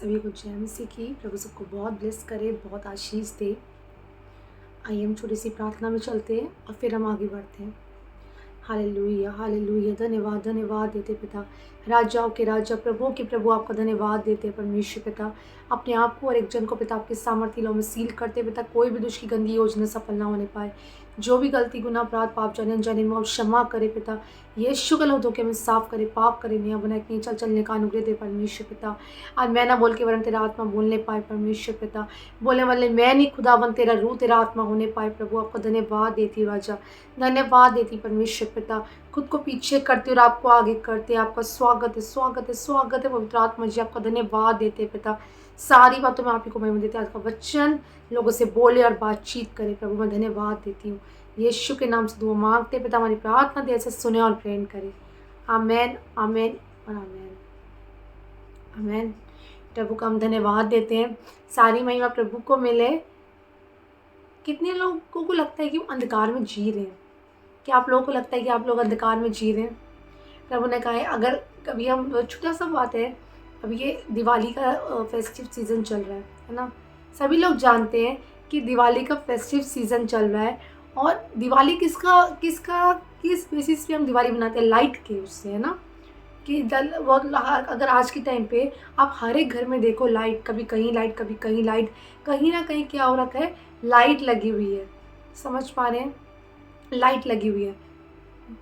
सभी को जय मसीह की। प्रभु सबको बहुत ब्लेस करे, बहुत आशीष दे। आइए हम छोटी सी प्रार्थना में चलते हैं और फिर हम आगे बढ़ते हैं। Hallelujah hallelujah. धन्यवाद धन्यवाद देते पिता, राजाओं के राजा, प्रभु के प्रभु, आपका धन्यवाद देते हैं परमेश्वर पिता। अपने आप को और एक जन को पिता आपके सामर्थ्य लो में सील करते पिता, कोई भी दुष्ट की गंदी योजना सफल ना होने पाए। जो भी गलती गुनाह अपराध पाप जाने अनजाने में और क्षमा करे पिता। यीशु के धोखे हमें साफ करे, पाप करे, नया बनाए, कहीं चल चलने का अनुग्रह दे परमेश्वर पिता। आज मैं ना बोल के वरन तेरा आत्मा बोलने पाए परमेश्वर पिता। बोलने वाले मैं नहीं, खुदावन तेरा रूह तेरा आत्मा होने पाए प्रभु। आपका धन्यवाद देती राजा, धन्यवाद देती परमेश्वर पिता। खुद को पीछे करते और आपको आगे करते। आपका स्वागत है, स्वागत है, स्वागत है पवित्र आत्मा जी। आपका धन्यवाद देते पिता। सारी बातों में आप ही को महिमा देते। आज का वचन लोगों से बोले और बातचीत करे प्रभु, मैं धन्यवाद देती हूँ। यीशु के नाम से दुआ मांगते पिता, हमारी प्रार्थना दे से सुने और प्रेम करे। आमेन आमेन और आमेन आमेन। प्रभु का हम धन्यवाद देते हैं। सारी महिमा प्रभु को मिले। कितने लोगों को लगता है कि वो अंधकार में जी रहे हैं? क्या आप लोगों को लगता है कि आप लोग अंधकार में जी रहे हैं? प्रभु ने कहा है, अगर कभी हम, छोटा सा बात है, अभी ये दिवाली का फेस्टिव सीज़न चल रहा है ना। सभी लोग जानते हैं कि दिवाली का फेस्टिव सीज़न चल रहा है। और दिवाली किस बेसिस पे हम दिवाली बनाते हैं? लाइट के उससे, है ना। कि अगर आज के टाइम पे आप हर एक घर में देखो लाइट, कभी कहीं लाइट, कभी कहीं लाइट, कहीं ना कहीं क्या हो रखा है, लाइट लगी हुई है। समझ पा रहे हैं? लाइट लगी हुई है।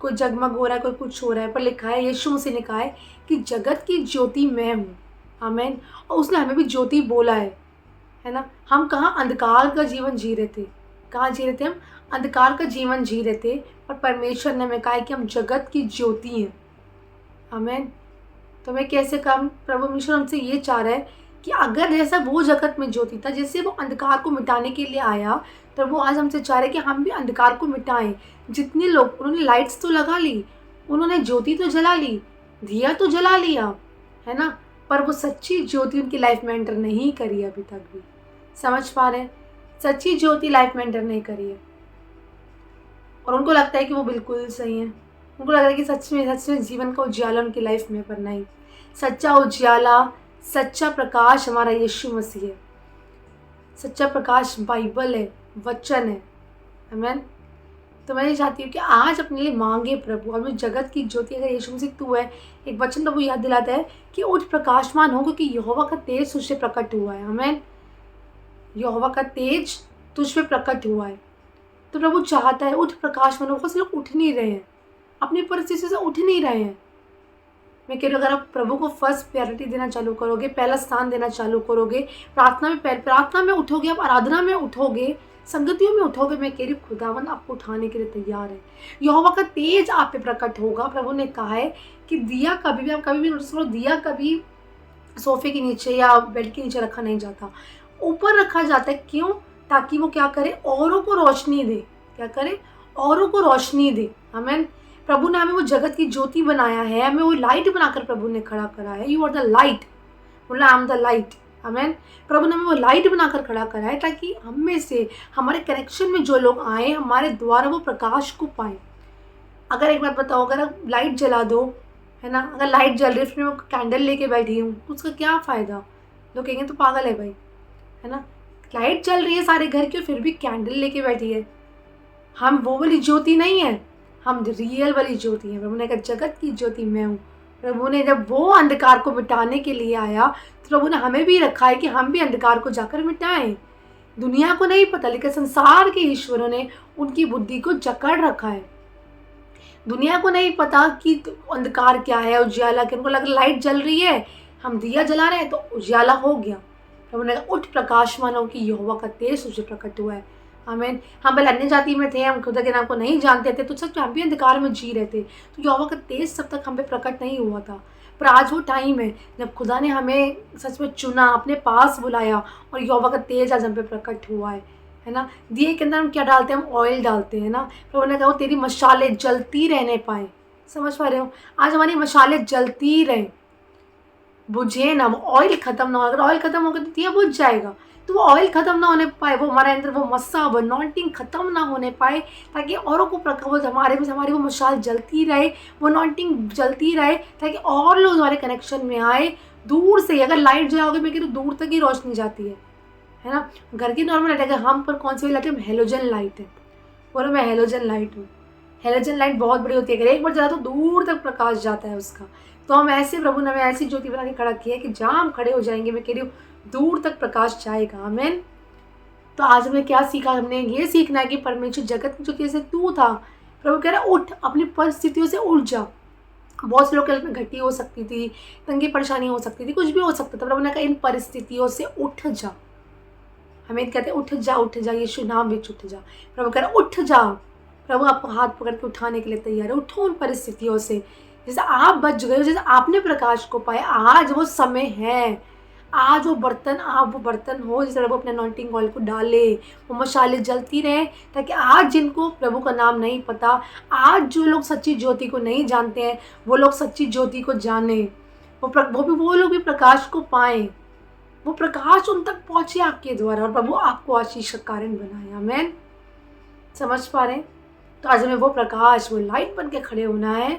कोई जगमग हो रहा है, कोई कुछ हो रहा है, पर लिखा है, यीशु मसीह ने कहा है कि जगत की ज्योति मैं हूँ। आमीन। और उसने हमें भी ज्योति बोला है ना। हम कहाँ अंधकार का जीवन जी रहे थे? कहाँ जी रहे थे? हम अंधकार का जीवन जी रहे थे, और परमेश्वर ने हमें कहा है कि हम जगत की ज्योति हैं। आमीन। तो मैं कैसे काम, प्रभु परमेश्वर हमसे ये चाह रहा है कि अगर जैसा वो जगत में ज्योति था, जैसे वो अंधकार को मिटाने के लिए आया, तो वो आज हमसे चाह रहे हैं कि हम भी अंधकार को मिटाएं। जितने लोग, उन्होंने लाइट्स तो लगा ली, उन्होंने ज्योति तो जला ली, दिया तो जला लिया, है ना, पर वो सच्ची ज्योति उनकी लाइफ में एंटर नहीं करी अभी तक भी। समझ पा रहे हैं? सच्ची ज्योति लाइफ में एंटर नहीं करी है, और उनको लगता है कि वो बिल्कुल सही है। उनको लग रहा है कि सच में जीवन का उज्याला उनकी लाइफ में, पर नहीं। सच्चा उज्याला, सच्चा प्रकाश हमारा यीशु मसीह है। सच्चा प्रकाश बाइबल है, वचन है। आमीन। तो मैं ये चाहती हूँ कि आज अपने लिए मांगे प्रभु, और जगत की ज्योति अगर यीशु मसीह तू है। एक वचन प्रभु याद दिलाता है कि उठ प्रकाशमान हो, क्योंकि यहोवा का तेज तुझ से प्रकट हुआ है। आमीन। यहोवा का तेज तुझ पे प्रकट हुआ है। तो प्रभु चाहता है उठ प्रकाशमान हो। बहुत से लोग उठ नहीं रहे हैं, अपनी परिस्थिति से उठ नहीं रहे हैं। मैं कह रही हूँ, अगर आप प्रभु को फर्स्ट प्रायोरिटी देना चालू करोगे, पहला स्थान देना चालू करोगे, प्रार्थना में उठोगे, आप आराधना में उठोगे, संगतियों में उठोगे, मैं कह रही हूँ खुदावन आपको उठाने के लिए तैयार है। यहोवा का तेज आप पे प्रकट होगा। प्रभु ने कहा है कि दिया कभी भी, आप कभी भी नोटिस करो, दिया कभी सोफे के नीचे या बेड के नीचे रखा नहीं जाता, ऊपर रखा जाता है। क्यों? ताकि वो क्या करे, औरों को रोशनी दे। क्या करे? औरों को रोशनी दे। आमीन। प्रभु ने हमें वो जगत की ज्योति बनाया है, हमें वो लाइट बनाकर प्रभु ने खड़ा करा है। यू आर द लाइट, बोला आई एम द लाइट। आमीन। प्रभु ने हमें वो लाइट बनाकर खड़ा करा है, ताकि हम में से, हमारे कनेक्शन में जो लोग आए, हमारे द्वारा वो प्रकाश को पाए। अगर एक बात बताओ, अगर आप लाइट जला दो, है ना, अगर लाइट जल रही है, फिर मैं कैंडल लेके बैठी हूँ, तो उसका क्या फ़ायदा? लोग कहेंगे तो पागल है भाई, है ना। लाइट जल रही है सारे घर की, फिर भी कैंडल लेके बैठी है। हम वो वाली ज्योति नहीं है, हम रियल वाली ज्योति हैं। प्रभु ने कहा जगत की ज्योति मैं हूँ। प्रभु ने जब वो अंधकार को मिटाने के लिए आया, तो प्रभु ने हमें भी रखा है कि हम भी अंधकार को जाकर मिटाएं। दुनिया को नहीं पता, लेकिन संसार के ईश्वरों ने उनकी बुद्धि को जकड़ रखा है। दुनिया को नहीं पता कि अंधकार क्या है, उज्याला क्या। उनको लग रहा लाइट जल रही है, हम दिया जला रहे हैं तो उज्याला हो गया। प्रभु ने कहा उठ प्रकाशमान हो, कि यहोवा का तेज तुझे प्रकट हुआ है। आमीन। हम पहले अन्य जाति में थे, हम खुदा के नाम को नहीं जानते थे, तो सच में हम भी अंधकार में जी रहे थे। तो यहोवा का तेज तब तक हम पे प्रकट नहीं हुआ था। पर आज वो टाइम है जब खुदा ने हमें सच में चुना, अपने पास बुलाया, और यहोवा का तेज आज हम पे प्रकट हुआ है ना। दिए के अंदर हम क्या डालते हैं? हम ऑयल डालते हैं ना। प्रभु ने कहा तेरी मशालें जलती रहने पाए। समझ पा रहे हो? आज हमारी मशालें जलती रहे, बुझे ना, वो ऑयल खत्म ना हो। अगर ऑयल खत्म होगा तो दिया बुझ जाएगा। तो वो ऑयल खत्म ना होने पाए, वो हमारे अंदर वो मस्सा, वो अनॉइंटिंग खत्म ना होने पाए, ताकि औरों को प्रकाश, हमारी वो मशाल जलती रहे, वो अनॉइंटिंग जलती रहे, ताकि और लोग हमारे कनेक्शन में आए, दूर से, अगर लाइट जलाओगे मैं कह रही हूँ दूर तक ही रोशनी जाती है ना। घर की नॉर्मल लाइट, अगर हम पर कौन सी लाइट है, हेलोजन लाइट है। बोलो मैं हेलोजन लाइट हूँ। हेलोजन लाइट बहुत बड़ी होती है, अगर एक बार जला तो दूर तक प्रकाश जाता है उसका। तो हम ऐसे, प्रभु ने हमें ऐसी ज्योति बना के खड़ा किया है कि जहाँ हम खड़े हो जाएंगे मैं कह रही हूँ दूर तक प्रकाश जाएगा। आमीन। तो आज हमने क्या सीखा, हमने ये सीखना है कि परमेश्वर जगत की ज्योति से तू था। प्रभु कह रहा है उठ, अपनी परिस्थितियों से उठ जा। बहुत से लोग के लाइफ में घटी हो सकती थी, तंगी परेशानी हो सकती थी, कुछ भी हो सकता था। प्रभु ने कहा इन परिस्थितियों से उठ जा। हमें कहते हैं उठ जा यीशु नाम विच उठ जा। प्रभु कह रहा उठ जा। प्रभु आपको हाथ पकड़ के उठाने के लिए तैयार है। उठो उन परिस्थितियों से, जैसे आप बच गए हो, जैसे आपने प्रकाश को पाया। आज वो समय है, आज वो बर्तन, आप वो बर्तन हो जिस प्रभु अपने अनॉइंटिंग ऑयल को डाले, वो मशाले जलती रहे, ताकि आज जिनको प्रभु का नाम नहीं पता, आज जो लोग सच्ची ज्योति को नहीं जानते हैं, वो लोग सच्ची ज्योति को जाने, वो लोग भी प्रकाश को पाएं, वो प्रकाश उन तक पहुंचे आपके द्वारा, और प्रभु आपको आशीष का कारण बनाए। आमीन। समझ पा रहे हैं? तो आज हमें वो प्रकाश, वो लाइट बन के खड़े होना है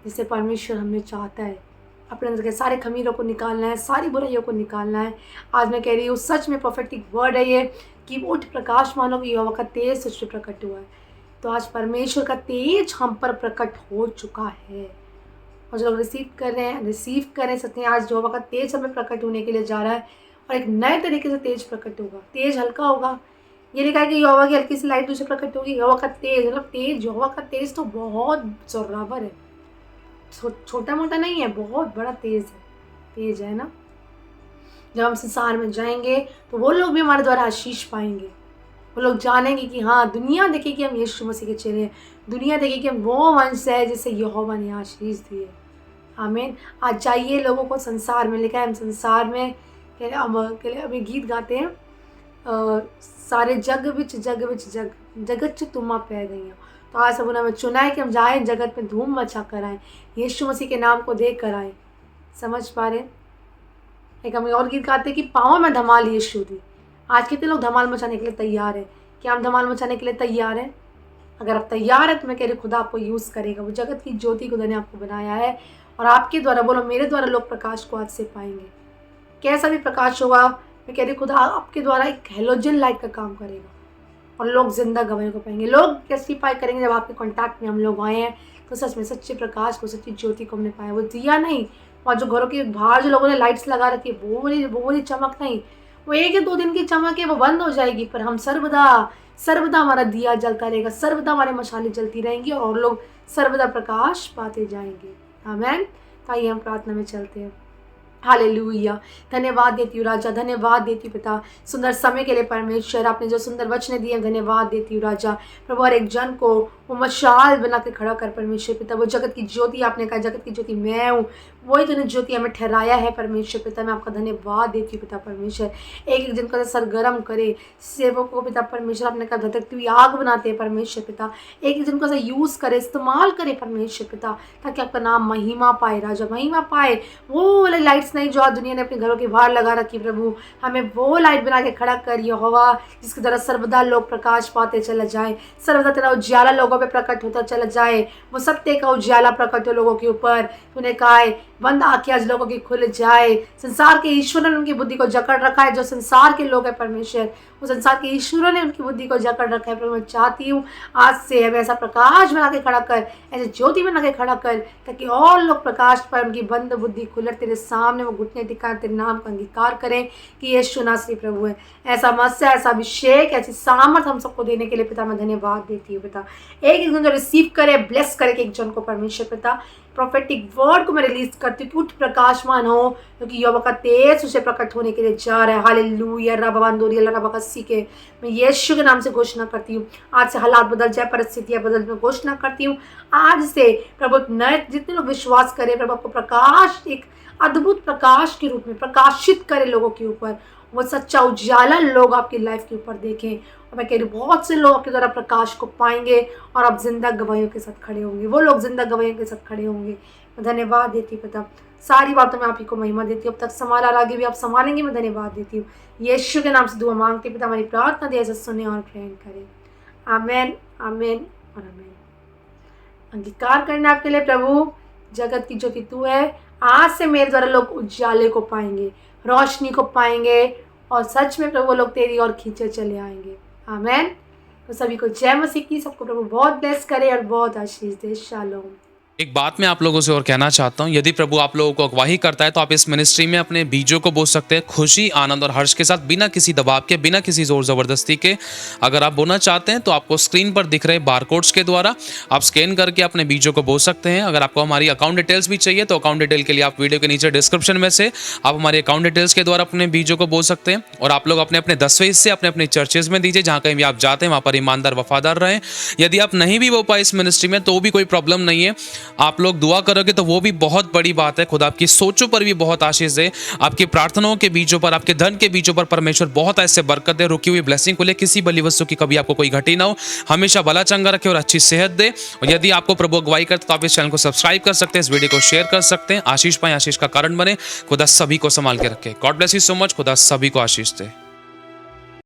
जिससे परमेश्वर हमें चाहता है। अपने अंदर के सारे खमीरों को निकालना है, सारी बुराइयों को निकालना है। आज मैं कह रही हूँ सच में प्रोफेटिक वर्ड है ये, कि उठ प्रकाश मानो कि यहोवा का तेज तुझ पे प्रकट हुआ है। तो आज परमेश्वर का तेज हम पर प्रकट हो चुका है, और जो लोग रिसीव कर रहे हैं सत्य, आज यहोवा का तेज हमें प्रकट होने के लिए जा रहा है, और एक नए तरीके से तेज प्रकट होगा। तेज हल्का होगा, ये लिखा है कि यहोवा की हल्की सी लाइट दूसरे प्रकट होगी। यहोवा का तेज मतलब तेज, यहोवा का तेज तो बहुत जोरावर है, छोटा मोटा नहीं है, बहुत बड़ा तेज है ना। जब हम संसार में जाएंगे तो वो लोग भी हमारे द्वारा आशीष पाएंगे। वो लोग जानेंगे कि हाँ, दुनिया देखे कि हम यीशु मसीह के चेले हैं, दुनिया देखे कि हम वो वंश है जिसे यहोवा ने आशीष दी है। आमीन। आज चाहिए लोगों को संसार में, लिखा है हम संसार में अभी गीत गाते हैं, सारे जग विच जगत च तुमा पै गई। तो आज सब उन्होंने चुना है कि हम जाएं जगत में धूम मचा कर आएँ, यीशु मसीह के नाम को देख कर आएँ। समझ पा रहे? एक हम और गीत गाते हैं कि पाँव में धमाल यीशु दी। आज कितने लोग धमाल मचाने के लिए तैयार है? क्या हम धमाल मचाने के लिए तैयार हैं? अगर आप तैयार है तो मैं कह रही खुदा आपको यूज़ करेगा। वो जगत की ज्योति खुदा ने आपको बनाया है, और आपके द्वारा, बोलो मेरे द्वारा, लोग प्रकाश को आज से पाएंगे। कैसा भी प्रकाश होगा, मैं कह रही खुदा आपके द्वारा एक हेलोजन लाइट का काम करेगा, और लोग जिंदा गवाहियों को पाएंगे। लोग टेस्टिफाई करेंगे जब आपके कॉन्टैक्ट में हम लोग आए हैं, तो सच में सच्चे प्रकाश को, सच्ची ज्योति को हमने पाया। वो दिया नहीं, और जो घरों के बाहर जो लोगों ने लाइट्स लगा रखी है, वो वाली चमक नहीं, वो 1 या 2 दिन की चमक है, वो बंद हो जाएगी। पर हम सर्वदा हमारा दिया जलता रहेगा, सर्वदा हमारे मशालें जलती रहेंगी, और लोग सर्वदा प्रकाश पाते जाएंगे। आमीन। आइए हम प्रार्थना में चलते हैं। हालेलुया। धन्यवाद देती हूँ राजा, धन्यवाद देती हूँ पिता, सुंदर समय के लिए परमेश्वर, आपने जो सुंदर वचन दिए, धन्यवाद देती हूँ राजा। प्रभु हर एक जन को वो मशाल बना के खड़ा कर परमेश्वर पिता, वो जगत की ज्योति, आपने कहा जगत की ज्योति मैं हूँ, वही तूने ज्योति हमें ठहराया है परमेश्वर पिता। मैं आपका धन्यवाद देती हूँ पिता परमेश्वर। एक जन का सरगर्म करे सेवकों को पिता परमेश्वर, आपने कहा धधकती हुई आग बनाते हैं परमेश्वर पिता। एक जन को यूज़ करे, इस्तेमाल करे परमेश्वर पिता, ताकि आपका नाम महिमा पाए राजा, महिमा पाए। वो वाले लाइट्स नहीं जो आज दुनिया ने अपने घरों के बाहर लगा रखी, प्रभु हमें वो लाइट बना के खड़ा कर यहोवा, जिसके द्वारा सर्वदा लोग प्रकाश पाते चला जाए, सर्वदा तेरा उज्याला लोगों पे प्रकट होता चला जाए। वो सत्य का उज्याला प्रकट हो लोगों के ऊपर। तूने कहा है बंद आंखें आज लोगों की खुल जाए। संसार के ईश्वर ने उनकी बुद्धि को जकड़ रखा है, जो संसार के लोग हैं परमेश्वर, वो संसार के ईश्वरों ने उनकी बुद्धि को जकड़ रखा है। प्रभु मैं चाहती हूँ आज से हमें ऐसा प्रकाश बना के खड़ा कर, ऐसे ज्योति बना के खड़ा कर, ताकि और लोग प्रकाश पर उनकी बंद बुद्धि खुलर तेरे सामने वो घुटने टिकाएं, तेरे नाम का अंगीकार करें कि यीशु नासरी प्रभु है। ऐसा मस्या, ऐसा अभिषेक, ऐसी सामर्थ हम सबको देने के लिए पिता मैं धन्यवाद देती हूँ पिता। एक जन जो रिसीव करे, ब्लेस करे एक जन को परमेश्वर पिता। प्रोफेटिक वर्ड को मैं रिलीज करती हूँ कि उठ प्रकाशमान हो, क्योंकि यहोवा का तेज उसे प्रकट होने के लिए जा रहा है। हालेलुया। रबाबांदोरी अल्लाह रबा कस्सी के मैं यीशु के नाम से घोषणा करती हूँ, आज से हालात बदल जाए, परिस्थितियाँ बदल, मैं घोषणा करती हूँ आज से प्रभु नए जितने लोग विश्वास करें, प्रभु आपको प्रकाश, एक अद्भुत प्रकाश के रूप में प्रकाशित करे लोगों के ऊपर, वो सच्चा उजाला लोग आपकी लाइफ के ऊपर देखें। और मैं कह रही हूँ बहुत से लोग आपके द्वारा प्रकाश को पाएंगे, और आप जिंदा गवाहियों के साथ खड़े होंगे, वो लोग जिंदा गवाहियों के साथ खड़े होंगे। मैं धन्यवाद देती हूँ पिता, सारी बातों में आप ही को महिमा देती हूँ। अब तक संभाला, आगे भी आप संभालेंगे, मैं धन्यवाद देती हूँ। यीशु के नाम से दुआ मांगती पिता, हमारी प्रार्थना दे सुने और ग्रहण करें। आमेन, आमेन और आमेन। अंगीकार करना आपके लिए प्रभु, जगत की ज्योति तू है, आज से मेरे द्वारा लोग उजाले को पाएंगे, रोशनी को पाएंगे और सच में प्रभु लोग तेरी ओर खींचे चले आएंगे। आमेन। तो सभी को जय मसीह की, सबको प्रभु बहुत ब्लेस करे और बहुत आशीष दे। शालोम। एक बात मैं आप लोगों से और कहना चाहता हूँ, यदि प्रभु आप लोगों को अगवाही करता है तो आप इस मिनिस्ट्री में अपने बीजों को बो सकते हैं खुशी, आनंद और हर्ष के साथ, बिना किसी दबाव के, बिना किसी जोर ज़बरदस्ती के। अगर आप बोना चाहते हैं तो आपको स्क्रीन पर दिख रहे बारकोड्स के द्वारा आप स्कैन करके अपने बीजों को बो सकते हैं। अगर आपको हमारी अकाउंट डिटेल्स भी चाहिए तो अकाउंट डिटेल के लिए आप वीडियो के नीचे डिस्क्रिप्शन में से आप हमारे अकाउंट डिटेल्स के द्वारा अपने बीजों को बो सकते हैं। और आप लोग अपने अपने 10वें हिस्से अपने अपने चर्चेज में दीजिए, जहाँ कहीं भी आप जाते हैं वहाँ पर ईमानदार वफादार रहें। यदि आप नहीं भी बो पाए इस मिनिस्ट्री में तो भी कोई प्रॉब्लम नहीं है, आप लोग दुआ करोगे तो वो भी बहुत बड़ी बात है। खुदा आपकी सोचों पर भी बहुत आशीष दे, आपकी प्रार्थनाओं के बीजों पर, आपके धन के बीजों पर परमेश्वर बहुत ऐसे बरकत दे, रुकी हुई ब्लेसिंग को ले, किसी बली वस्तु की कभी आपको कोई घटी ना हो, हमेशा भला चंगा रखे और अच्छी सेहत दे। और यदि आपको प्रभु अगुवाई करते तो आप इस चैनल को सब्सक्राइब कर सकते हैं, इस वीडियो को शेयर कर सकते हैं। आशीष पाए, आशीष का कारण बने। खुदा सभी को संभाल के रखे। God bless you so much. खुदा सभी को आशीष दे।